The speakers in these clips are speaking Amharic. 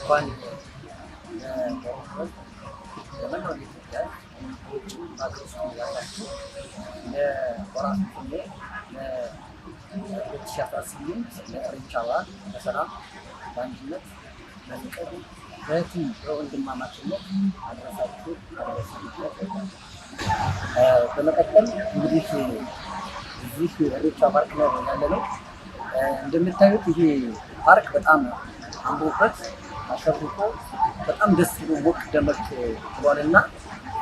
እንኳን ለመላው ኢትዮጵያ ውጭ ሀገር ያላችሁ ለወራቱን ለ2018 ለኢሬቻ በዓል በሰላም በአንድነት በፍቅር በወንድማማችነት አድረሳችሁ አድረሳችሁ። በመቀጠል እንግዲህ እዚህ ኢሬቻ ፓርክ ላይ ያለነው እንደምታዩት ይሄ ፓርክ በጣም አምሮበት አሸብርቆ በጣም ደስ ብሎ ሞቅ ደመቅ ብሏልና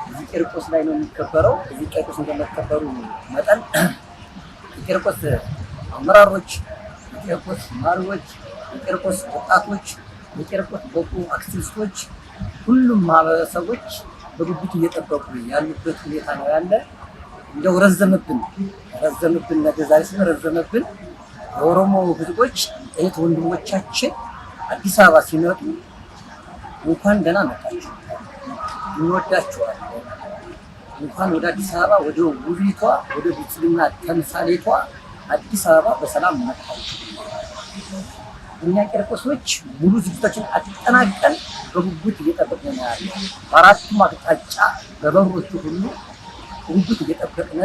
እዚህ ቂርቆስ ላይ ነው የሚከበረው። እዚህ ቂርቆስ እንደሚከበሩ መጠን የቂርቆስ አመራሮች፣ የቂርቆስ ማሪዎች፣ የቂርቆስ ወጣቶች፣ የቂርቆስ በጎ አክቲቪስቶች ሁሉም ማህበረሰቦች በጉጉት እየጠበቁ ያሉበት ሁኔታ ነው ያለ። እንደው ረዘመብን ነገ ዛሬ ስለረዘመብን የኦሮሞ ህዝቦች እህት ወንድሞቻችን አዲስ አበባ ሲመጡ እንኳን ደህና መጣችሁ፣ እንወዳችኋለን፣ እንኳን ወደ አዲስ አበባ ወደ ውቢቷ ወደ ብልጽግና ተምሳሌቷ አዲስ አበባ በሰላም መጣችሁ። እኛ ቂርቆሶች ሙሉ ዝግጅቶችን አጠናቀን በጉጉት እየጠበቅን ነው ያለ። በአራቱም አቅጣጫ በበሮቹ ሁሉ በጉጉት እየጠበቅን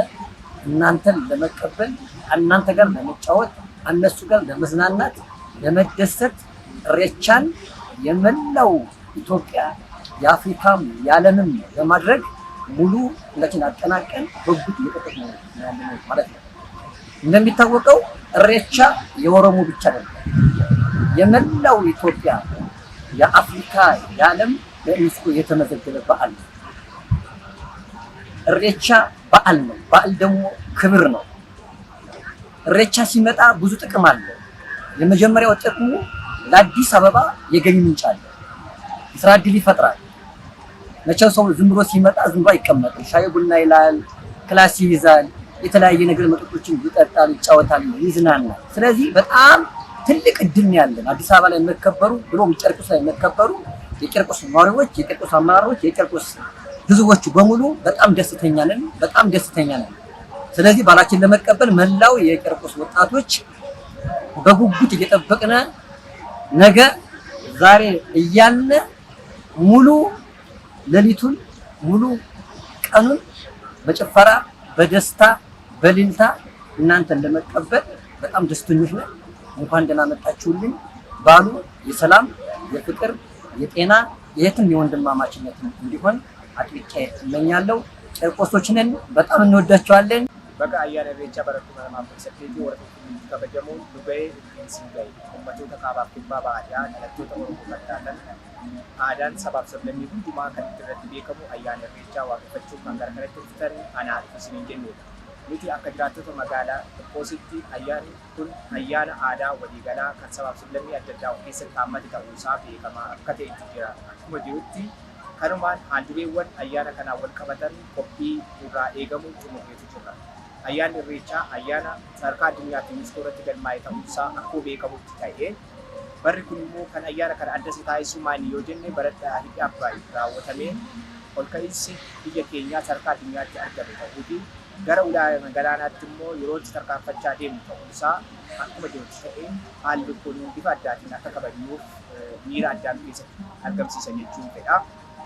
እናንተን ለመቀበል እናንተ ጋር ለመጫወት እነሱ ጋር ለመዝናናት ለመደሰት ኢሬቻን የመላው ኢትዮጵያ የአፍሪካም የዓለምም ለማድረግ ሙሉ ሁላችን አጠናቀን በጉጉት እየጠበቅን ነው ያለነው ማለት ነው። እንደሚታወቀው ኢሬቻ የኦሮሞ ብቻ አይደለም፣ የመላው ኢትዮጵያ የአፍሪካ የዓለም በዩኔስኮ የተመዘገበ በዓል ነው። ኢሬቻ በዓል ነው። በዓል ደግሞ ክብር ነው። ኢሬቻ ሲመጣ ብዙ ጥቅም አለው። የመጀመሪያው ጥቅሙ ለአዲስ አበባ የገቢ ምንጭ አለ፣ የስራ ዕድል ይፈጥራል። መቼም ሰው ዝም ብሎ ሲመጣ ዝም ብሎ አይቀመጥም። ሻይ ቡና ይላል፣ ክላስ ይይዛል፣ የተለያየ ነገር መጠጦችን ይጠጣል፣ ይጫወታል፣ ይዝናናል። ስለዚህ በጣም ትልቅ እድል ነው ያለን አዲስ አበባ ላይ መከበሩ ብሎም ቂርቆስ ላይ መከበሩ። የቂርቆስ ነዋሪዎች፣ የቂርቆስ አመራሮች፣ የቂርቆስ ህዝቦች በሙሉ በጣም ደስተኛ ነን፣ በጣም ደስተኛ ነን። ስለዚህ ባላችን ለመቀበል መላው የቂርቆስ ወጣቶች በጉጉት እየጠበቅን ነገ ዛሬ እያልን ሙሉ ሌሊቱን ሙሉ ቀኑን በጭፈራ በደስታ በእልልታ እናንተን ለመቀበል በጣም ደስተኞች ነን። እንኳን ደህና መጣችሁልን። በዓሉ የሰላም የፍቅር የጤና የየትም የወንድማማችነት እንዲሆን አጥብቄ እመኛለሁ። ቂርቆሶች ነን፣ በጣም እንወዳቸዋለን። በቃ አያና ኢሬቻ በረቱ ማማም ሰክሪቲ ወርቱ ከበጀሙ ዱባይ ሲንጋይ ኡመቱ ተካባፍኩባ ባዲያ ነለቶተ ኦሮሞ መጣለን አዳን ሰባብ ሰብለሚ ሁንዱማ ከንትረት ቤከሙ አያና ኢሬቻ ዋቀፈቹ ካንጋር ከረክተን አናት ሲንጀኑ ኑቲ አከጅራተቶ መጋላ ፖሲቲ አያን ኩን አያና አዳ ወዲገላ ከሰባብ ሰብለሚ አደዳው ኬሰን ታመት ተውሳ ቤከማ አከተ ኢትጅራ ወዲውቲ ከኑማን አንዱሌወን አያና ከና ወልቀበተን ኮፒ ዱራ ኤገሙ ቱሙኬቱ ጅራ አያን ኢሬቻ አያና ሰርካ አድኛት ሚስኮረት ገልማይ ተውሳ አኮ ቤከሙት ታዬ barri kun immoo kan ayyaana kana adda isa taasisuu maali yoo jenne baradha hidha abbaa raawwatamee ol ka'iinsi biyya keenyaa sadarkaa addunyaatti argame ta'uu fi gara ulaa galaanaatti immoo yeroo itti tarkaanfachaa deemu ta'uu isaa akkuma jirutti ta'een haalli kun bifa addaatiin akka kabajnuuf miira addaan keessatti argamsiisan jechuun fedha.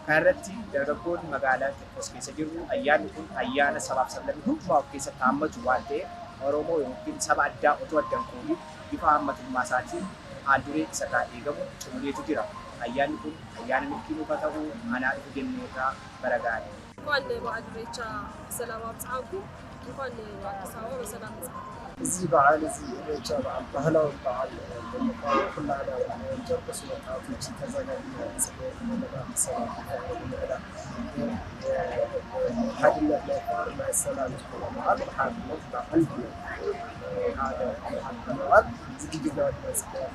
Kana irratti dargaggoonni magaalaa Qiirqos keessa jiru ayyaanni kun ayyaana sabaaf sablammii hundumaa of keessatti hammatu waan ta'eef Oromoo yookiin saba addaa otoo addan kunuun bifa hammatummaa isaatiin Adure sarraa eegamu cumuleetu jira. Ayyaanni kun ayyaana milkii nuuf ta'uu anaa dhufu jenneerraa bara gaarii. እንኳን በዓል ኢሬቻ በሰላም አብጽሐኩ። እንኳን አዲስ አበባ በሰላም አብጽሐኩ። እዚህ በዓል እዚህ ኢሬቻ በዓል ባህላዊ በዓል በመባሉ ሁላና ቂርቆስ ወጣቶች ተዘጋጅተው በጣም ሰላም ሀዲነት ላይ ሰላም በዓል ሀዲነት በአንድ هذا الحلقات زكية جواد مسكين